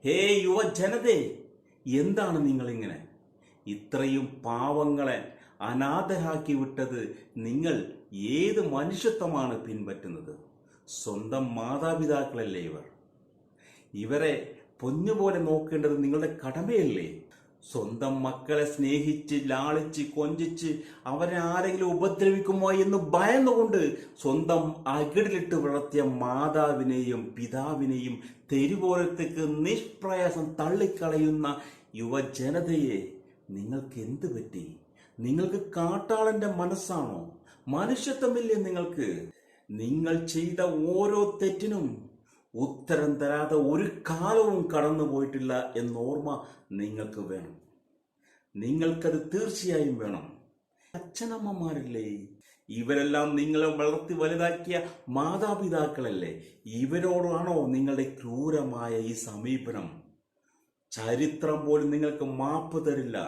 ഹേ യുവജനതേ, എന്താണ് നിങ്ങളിങ്ങനെ ഇത്രയും പാവങ്ങളെ അനാഥരാക്കി വിട്ടത്? നിങ്ങൾ ഏത് മനുഷ്യത്വമാണ് പിൻപറ്റുന്നത്? സ്വന്തം മാതാപിതാക്കളല്ലേ ഇവർ? ഇവരെ പൊന്നുപോലെ നോക്കേണ്ടത് നിങ്ങളുടെ കടമയല്ലേ? സ്വന്തം മക്കളെ സ്നേഹിച്ച് ലാളിച്ച് കൊഞ്ചിച്ച് അവരെ ആരെങ്കിലും ഉപദ്രവിക്കുമോ എന്ന് ഭയന്നുകൊണ്ട് സ്വന്തം അകിടിലിട്ട് വളർത്തിയ മാതാവിനെയും പിതാവിനെയും തെരുവോരത്തേക്ക് നിഷ്പ്രയാസം തള്ളിക്കളയുന്ന യുവജനതയെ നിങ്ങൾക്ക് എന്ത് പറ്റി? നിങ്ങൾക്ക് കാട്ടാളന്റെ മനസ്സാണോ? മനുഷ്യത്വമില്ലേ നിങ്ങൾക്ക്? നിങ്ങൾ ചെയ്ത ഓരോ തെറ്റിനും ഉത്തരം തരാതെ ഒരു കാലവും കടന്നു പോയിട്ടില്ല എന്നോർമ്മ നിങ്ങൾക്ക് വേണം. നിങ്ങൾക്കത് തീർച്ചയായും വേണം. അച്ഛനമ്മമാരല്ലേ ഇവരെല്ലാം? നിങ്ങളെ വളർത്തി വലുതാക്കിയ മാതാപിതാക്കളല്ലേ? ഇവരോടാണോ നിങ്ങളുടെ ക്രൂരമായ ഈ സമീപനം? ചരിത്രം പോലും നിങ്ങൾക്ക് മാപ്പ് തരില്ല.